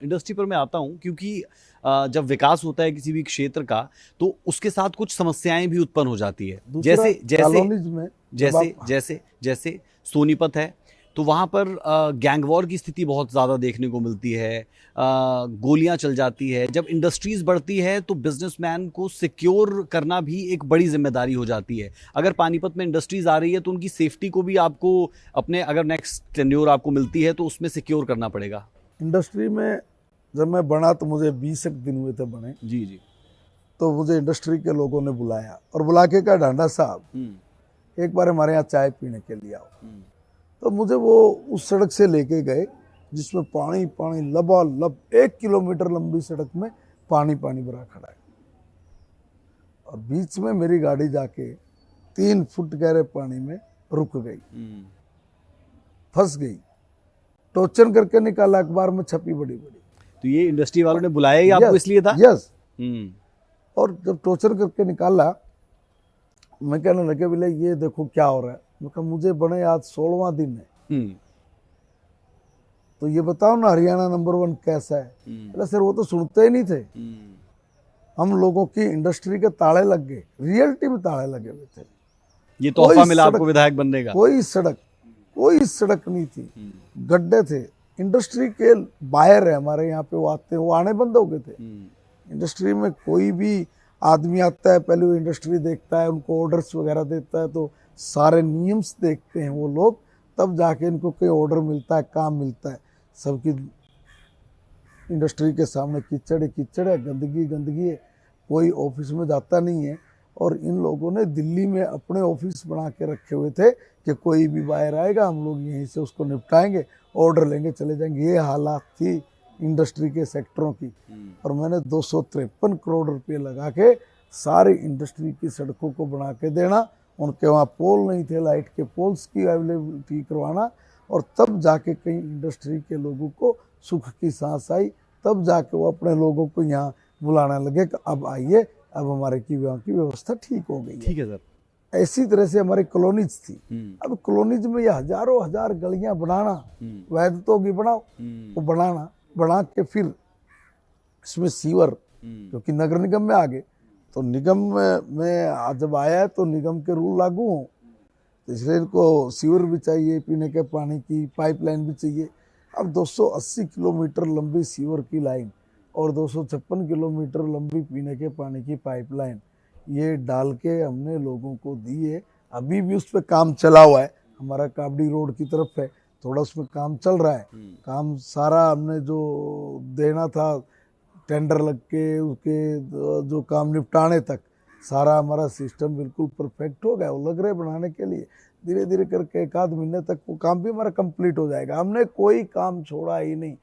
Industry पर मैं आता हूँ क्योंकि जब विकास होता है किसी भी क्षेत्र का तो उसके साथ कुछ समस्याएं भी उत्पन्न हो जाती है। दूसरा जैसे जैसे कॉलोनीज में जब जैसे आप जैसे जैसे सोनीपत है तो वहाँ पर गैंग वॉर की स्थिति बहुत ज़्यादा देखने को मिलती है। गोलियां चल जाती है। जब इंडस्ट्रीज बढ़ती है तो बिजनेसमैन को सिक्योर करना भी एक बड़ी जिम्मेदारी हो जाती है। अगर पानीपत में इंडस्ट्रीज आ रही है तो उनकी सेफ्टी को भी आपको अपने अगर नेक्स्ट टेन्योर आपको मिलती है तो उसमें सिक्योर करना पड़ेगा। इंडस्ट्री में जब मैं बना तो मुझे 20 दिन हुए थे बने। जी जी। तो मुझे इंडस्ट्री के लोगों ने बुलाया और बुला के कहा डांडा साहब हम्म। एक बार हमारे यहाँ चाय पीने के लिए आओ। हम्म। तो मुझे वो उस सड़क से लेके गए जिसमें पानी पानी लबालब 1 किलोमीटर लंबी सड़क में पानी पानी भरा खड़ा है और बीच में मेरी गाड़ी जाके 3 फुट गहरे पानी में रुक गई, फंस गई। टोचन करके निकाला, अखबार में छपी बड़ी बड़ी। तो ये इंडस्ट्री वालों ने बुलाया ही आपको यस इसलिए था? यस। हम्म। और जब टोचन करके निकाला मैं कहने लगे बोले ये देखो क्या हो रहा है। मैं कहा मुझे बने आज 16वां दिन है, हम्म। तो ये बताओ ना हरियाणा नंबर 1 कैसा है। बोला सर वो तो सुनते ही नहीं थे। हम लोगों की इंडस्ट्री के ताले लग गए, रियलिटी में ताले लगे हुए थे। ये तोहफा मिला आपको विधायक बनने का? कोई सड़क नहीं थी, गड्ढे थे। इंडस्ट्री के बाहर है हमारे यहाँ पे, वो आते हैं, वो आने बंद हो गए थे। इंडस्ट्री में कोई भी आदमी आता है पहले वो इंडस्ट्री देखता है, उनको ऑर्डर्स वगैरह देता है, तो सारे नियम्स देखते हैं वो लोग, तब जाके इनको कोई ऑर्डर मिलता है, काम मिलता है। सबकी इंडस्ट्री के सामने कीचड़ है, गंदगी गंदगी है, कोई ऑफिस में जाता नहीं है। और इन लोगों ने दिल्ली में अपने ऑफिस बना के रखे हुए थे कि कोई भी बाहर आएगा हम लोग यहीं से उसको निपटाएंगे, ऑर्डर लेंगे चले जाएंगे। ये हालात थी इंडस्ट्री के सेक्टरों की। और मैंने 253 करोड़ रुपए लगा के सारी इंडस्ट्री की सड़कों को बना के देना, उनके वहाँ पोल नहीं थे, लाइट के पोल्स की अवेलेबिलिटी करवाना, और तब जाके कई इंडस्ट्री के लोगों को सुख की सांस आई। तब जाके वो अपने लोगों को यहाँ बुलाने लगे कि अब आइए, अब हमारे की वहाँ की व्यवस्था ठीक हो गई है। ठीक है सर। ऐसी तरह से हमारी कॉलोनीज थी। अब कॉलोनीज में ये हजारों हजार गलियां बनाना, वैध तो होगी बनाओ, वो बना के फिर इसमें सीवर, क्योंकि नगर निगम में आ गए तो निगम में जब आया है तो निगम के रूल लागू हों, तो इसलिए इनको सीवर भी चाहिए, पीने के पानी की पाइपलाइन भी चाहिए। अब 280 किलोमीटर लंबी सीवर की लाइन और 256 किलोमीटर लंबी पीने के पानी की पाइपलाइन ये डाल के हमने लोगों को दी है। अभी भी उस पर काम चला हुआ है, हमारा काबड़ी रोड की तरफ है, थोड़ा उसमें काम चल रहा है। काम सारा हमने जो देना था टेंडर लग के उसके जो काम निपटाने तक सारा हमारा सिस्टम बिल्कुल परफेक्ट हो गया। वो लग रहे बनाने के लिए, धीरे धीरे करके 1 आध महीने तक वो काम भी हमारा कंप्लीट हो जाएगा। हमने कोई काम छोड़ा ही नहीं।